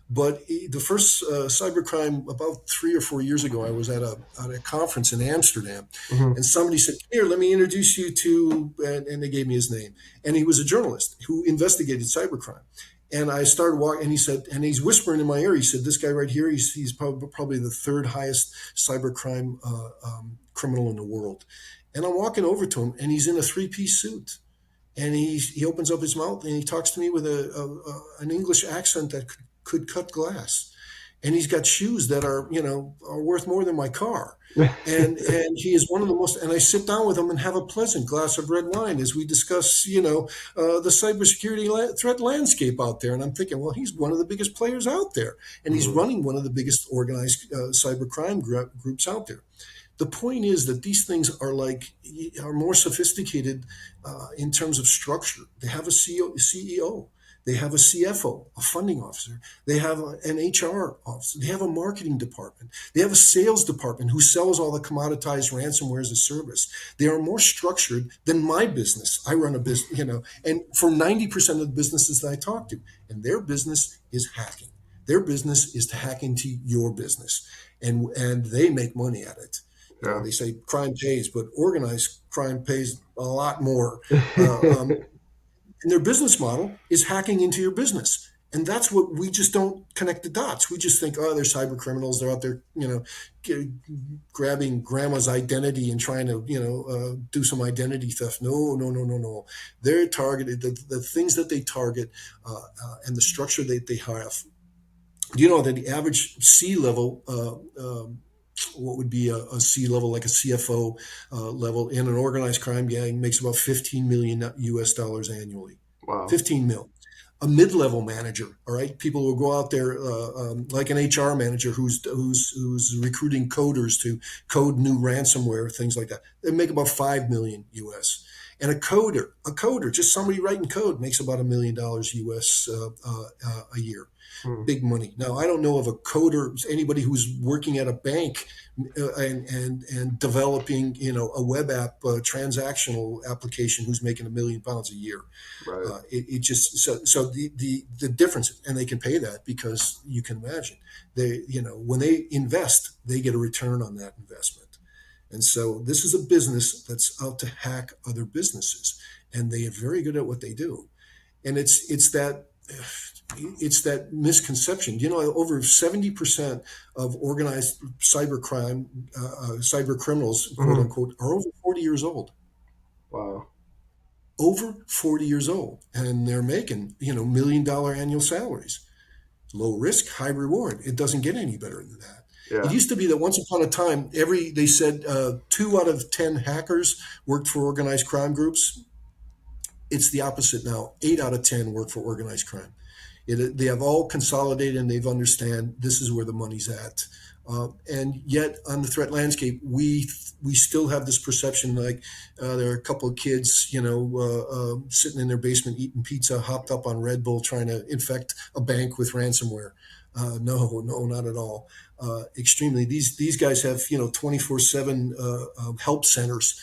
But the first cybercrime about 3 or 4 years ago, I was at a conference in Amsterdam, Hmm. and somebody said, "Here, let me introduce you to," and they gave me his name, and he was a journalist who investigated cybercrime. And I started walking, and he said, and he's whispering in my ear. He said, "This guy right here, he's probably the third highest cybercrime criminal in the world." And I'm walking over to him, and he's in a three-piece suit, and he opens up his mouth and he talks to me with an English accent that could cut glass, and he's got shoes that are worth more than my car, and he is one of the most. And I sit down with him and have a pleasant glass of red wine as we discuss the cybersecurity threat landscape out there, and I'm thinking, well, he's one of the biggest players out there, and he's Hmm. running one of the biggest organized cyber crime groups out there. The point is that these things are more sophisticated in terms of structure. They have a CEO, they have a CFO, a funding officer, they have an HR officer, they have a marketing department, they have a sales department who sells all the commoditized ransomware as a service. They are more structured than my business. I run a business, and for 90% of the businesses that I talk to, and their business is hacking. Their business is to hack into your business, and they make money at it. Yeah. They say crime pays, but organized crime pays a lot more. Uh, um, and their business model is hacking into your business. And that's what we just don't connect the dots. We just think, oh, they're cyber criminals. They're out there, g- grabbing grandma's identity and trying to, do some identity theft. No, no, no, no, no. They're targeted. The things that they target and the structure that they have. Do you know that the average C level what would be a C level, like a CFO level in an organized crime gang, makes about 15 million US dollars annually. Wow. 15 mil. A mid-level manager, all right, people will go out there like an HR manager who's recruiting coders to code new ransomware, things like that. They make about 5 million US. And a coder, just somebody writing code, makes about $1 million US a year. Hmm. Big money. Now, I don't know of a coder, anybody who's working at a bank and developing, a web app transactional application who's making £1 million a year. Right. It just so the difference, and they can pay that because you can imagine when they invest, they get a return on that investment. And so this is a business that's out to hack other businesses, and they are very good at what they do. And it's that misconception. Over 70% of organized cybercrime, cyber criminals, quote Hmm. unquote, are over 40 years old. Wow. Over 40 years old, and they're making $1 million annual salaries. Low risk, high reward. It doesn't get any better than that. It Yeah. used to be that once upon a time, they said 2 out of 10 hackers worked for organized crime groups. It's the opposite now. 8 out of 10 work for organized crime. They have all consolidated and they've understand this is where the money's at. And yet, on the threat landscape, we still have this perception like there are a couple of kids, sitting in their basement eating pizza, hopped up on Red Bull, trying to infect a bank with ransomware. No, no, not at all. Extremely. These guys have 24/7 help centers.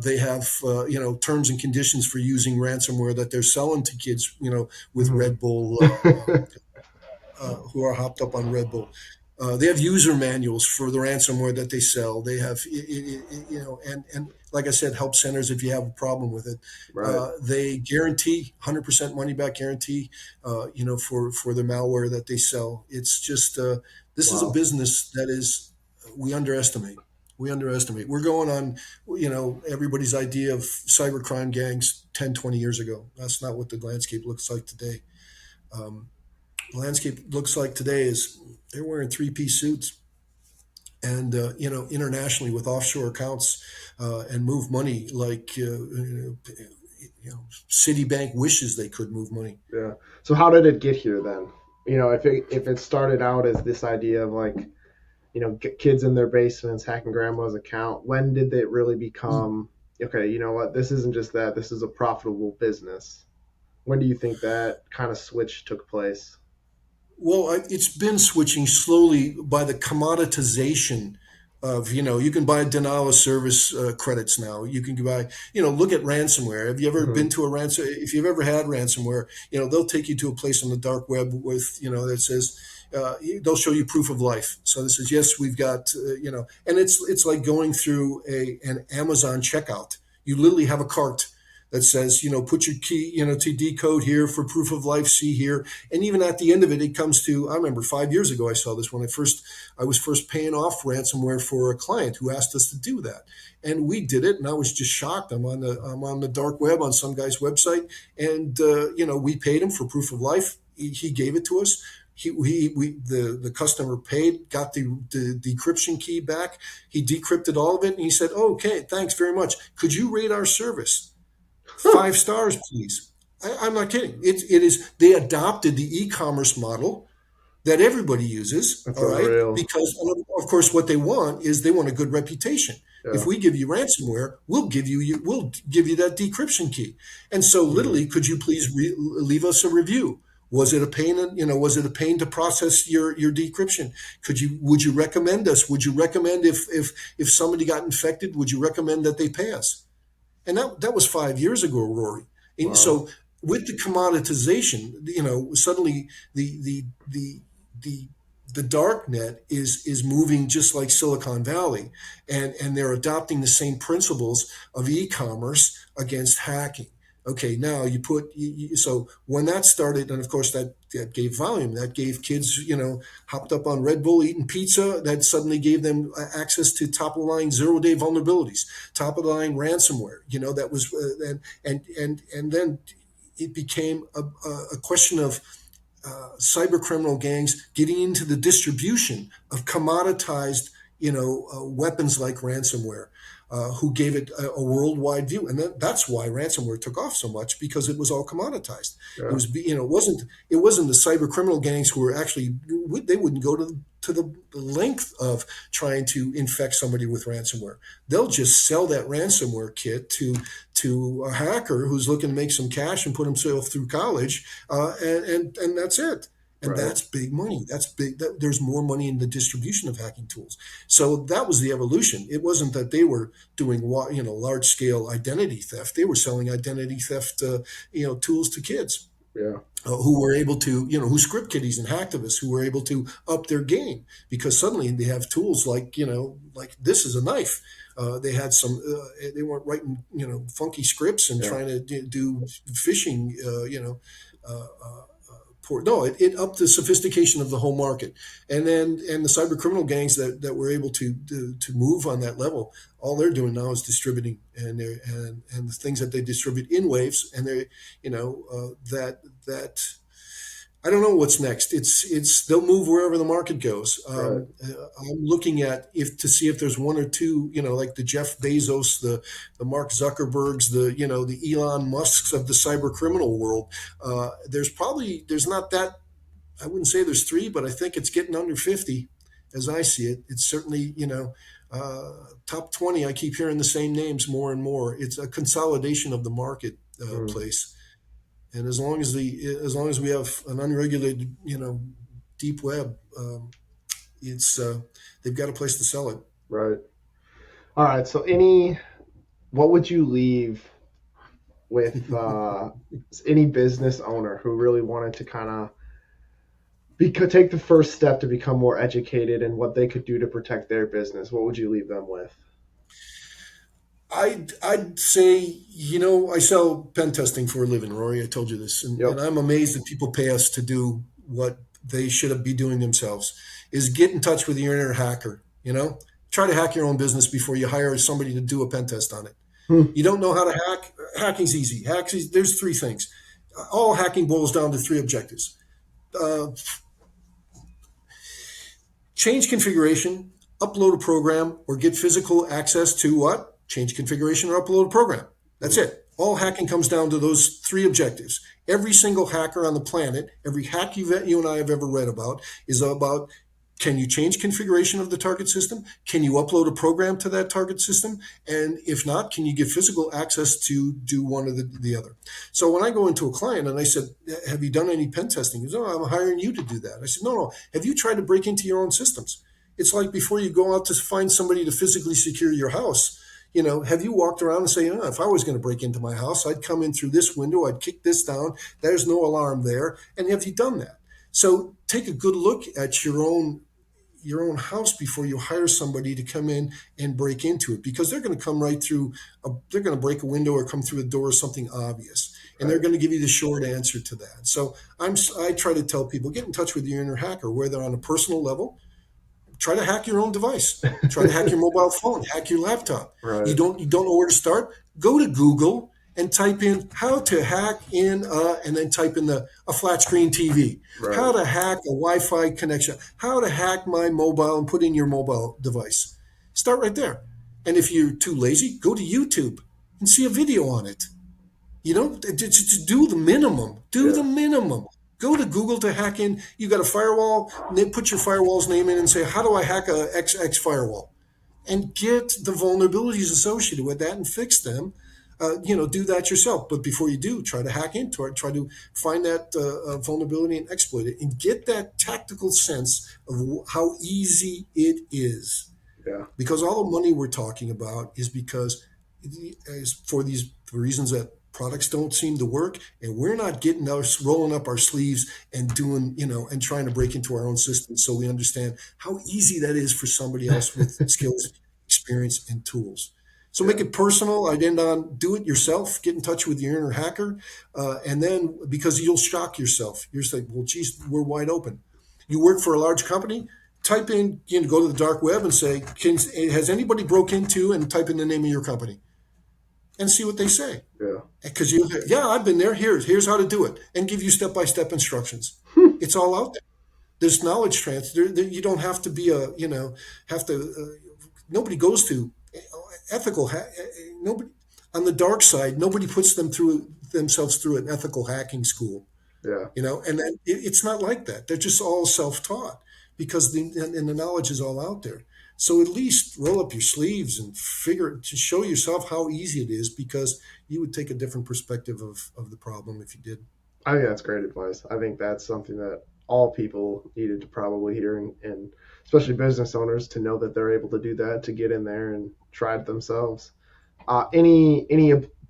They have terms and conditions for using ransomware that they're selling to kids with Hmm. Red Bull who are hopped up on Red Bull. They have user manuals for the ransomware that they sell. They have, and like I said, help centers if you have a problem with it. Right. They guarantee 100% money back guarantee, for the malware that they sell. It's just this is a Wow. business that is we underestimate. We underestimate. We're going on, everybody's idea of cybercrime gangs 10, 20 years ago. That's not what the landscape looks like today. Um, the landscape looks like today is they're wearing three-piece suits and internationally with offshore accounts and move money like Citibank wishes they could move money. Yeah. So how did it get here then? If it started out as this idea of like, kids in their basements hacking grandma's account, when did it really become, okay, you know what, this isn't just that, this is a profitable business? When do you think that kind of switch took place? Well, it's been switching slowly by the commoditization of, you can buy denial of service credits now. You can buy, look at ransomware. Have you ever Hmm. been to a ransom? If you've ever had ransomware, they'll take you to a place on the dark web with, that says, they'll show you proof of life. So this is, yes, we've got, and it's like going through an Amazon checkout. You literally have a cart that says, put your key, to decode here for proof of life, see here. And even at the end of it, it comes to, I remember 5 years ago, I saw this when I was first paying off ransomware for a client who asked us to do that. And we did it. And I was just shocked. I'm on the dark web on some guy's website. And, we paid him for proof of life. He gave it to us. The customer paid, got the decryption key back. He decrypted all of it. And he said, oh, okay, thanks very much. Could you rate our service? 5 stars, please. I'm not kidding. It is. They adopted the e-commerce model that everybody uses. That's All right, unreal. because of course what they want is they want a good reputation. If Yeah. we give you ransomware, we'll give you that decryption key. And so, Hmm. literally, could you please leave us a review? Was it a pain? Was it a pain to process your decryption? Would you recommend us? Would you recommend if somebody got infected? Would you recommend that they pay us? And that was 5 years ago, Rory. And Wow. so with the commoditization, suddenly the the the dark net is moving just like Silicon Valley, and they're adopting the same principles of e-commerce against hacking. Okay, now so when that started, and of course that gave volume, that gave kids hopped up on Red Bull eating pizza, that suddenly gave them access to top of the line 0-day vulnerabilities, top of the line ransomware. That was and then it became a question of cyber criminal gangs getting into the distribution of commoditized, weapons like ransomware, who gave it a worldwide view, and that's why ransomware took off so much because it was all commoditized. It Yeah. was, it wasn't the cyber criminal gangs who were actually they wouldn't go to the length of trying to infect somebody with ransomware. They'll just sell that ransomware kit to a hacker who's looking to make some cash and put himself through college, and that's it. And Right. that's big money. That's big. There's more money in the distribution of hacking tools. So that was the evolution. It wasn't that they were doing large scale identity theft. They were selling identity theft tools to kids Yeah. who were able to, who script kiddies and hacktivists who were able to up their game because suddenly they have tools like, like this is a knife. They had they weren't writing, funky scripts and Yeah. trying to do phishing, no, it upped the sophistication of the whole market, and the cyber criminal gangs that were able to move on that level. All they're doing now is distributing, and the things that they distribute in waves, and they, that I don't know what's next. It's they'll move wherever the market goes. Right. I'm looking at if to see if there's one or two, like the Jeff Bezos, the Mark Zuckerbergs, the Elon Musks of the cyber criminal world. There's not that. I wouldn't say there's three, but I think it's getting under 50, as I see it. It's certainly top 20. I keep hearing the same names more and more. It's a consolidation of the market Mm, place. And as long as we have an unregulated, deep web, it's they've got a place to sell it. right. All right. So, what would you leave with any business owner who really wanted to kind of could take the first step to become more educated in what they could do to protect their business? What would you leave them with? I'd say, I sell pen testing for a living, Rory. I told you this, and Yep. I'm amazed that people pay us to do what they should be doing themselves. Is get in touch with your inner hacker. Try to hack your own business before you hire somebody to do a pen test on it. Hmm. You don't know how to hack? Hacking's easy. There's three things. All hacking boils down to three objectives. Uh, Change configuration, upload a program, or get physical access to what? Change configuration or upload a program. That's Hmm. it. All hacking comes down to those three objectives. Every single hacker on the planet, every hack you and I have ever read about, is about, can you change configuration of the target system? Can you upload a program to that target system? And if not, can you get physical access to do one or the other? So when I go into a client and I said, have you done any pen testing? He goes, no, I'm hiring you to do that. I said, no. Have you tried to break into your own systems? It's like before you go out to find somebody to physically secure your house. Have you walked around and say, if I was going to break into my house, I'd come in through this window, I'd kick this down, there's no alarm there. And have you done that? So take a good look at your own house before you hire somebody to come in and break into it, because they're going to come right through they're going to break a window or come through a door or something obvious, and they're Right. going to give you the short answer to that. So I try to tell people, get in touch with your inner hacker, whether on a personal level. Try to hack your own device. Try to hack your mobile phone, hack your laptop. you Right. don't you don't know where to start? Go to Google and type in how to hack and then type in a flat screen TV. Right. How to hack a Wi-Fi connection. How to hack my mobile, and put in your mobile device. Start right there. And if you're too lazy, go to YouTube and see a video on it. Just do the minimum. Do the Yeah. minimum. Go to Google to hack in. You got a firewall. Put your firewall's name in and say, "How do I hack a XX firewall?" And get the vulnerabilities associated with that and fix them. Do that yourself. But before you do, try to hack into it. Try to find that vulnerability and exploit it, and get that tactical sense of how easy it is. Yeah. Because all the money we're talking about is because is for these reasons that products don't seem to work, and we're not getting us rolling up our sleeves and doing, and trying to break into our own system, so we understand how easy that is for somebody else with skills, experience, and tools. So make Yeah. it personal. I'd end on do it yourself. Get in touch with your inner hacker, and then because you'll shock yourself. You're just like, well, geez, we're wide open. You work for a large company. Type in, go to the dark web and say, has anybody broke into, and type in the name of your company and see what they say. Yeah. Because I've been there. Here's how to do it, and give you step-by-step instructions. It's all out there. There's knowledge transfer. You don't have to be have to. Nobody goes to ethical. Nobody on the dark side. Nobody puts themselves through an ethical hacking school. Yeah. And it's not like that. They're just all self-taught, because the knowledge is all out there. So at least roll up your sleeves and figure to show yourself how easy it is, because you would take a different perspective of the problem if you did. I think that's great advice. I think that's something that all people needed to probably hear, and especially business owners, to know that they're able to do that, to get in there and try it themselves. Any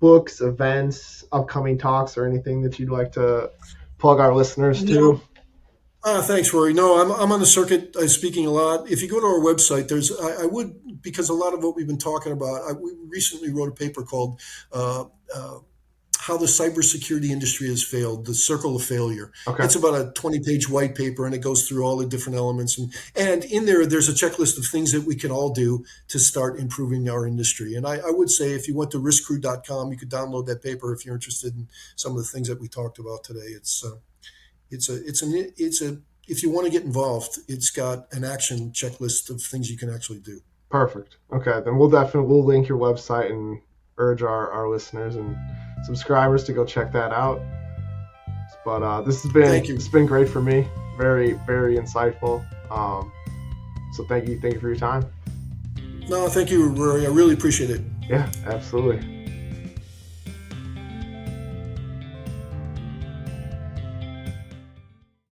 books, events, upcoming talks, or anything that you'd like to plug our listeners to? No. Thanks, Rory. No, I'm on the circuit speaking a lot. If you go to our website, I would, because a lot of what we've been talking about, we recently wrote a paper called How the Cybersecurity Industry Has Failed, The Circle of Failure. Okay. It's about a 20-page white paper, and it goes through all the different elements. And in there's a checklist of things that we can all do to start improving our industry. And I would say if you went to riskcrew.com, you could download that paper if you're interested in some of the things that we talked about today. If you want to get involved, it's got an action checklist of things you can actually do. Perfect. Okay, then we'll link your website and urge our listeners and subscribers to go check that out. But this has been Thank you. It's been great for me. Very, very insightful. So thank you for your time. No, thank you, Rory. I really appreciate it. Yeah, absolutely.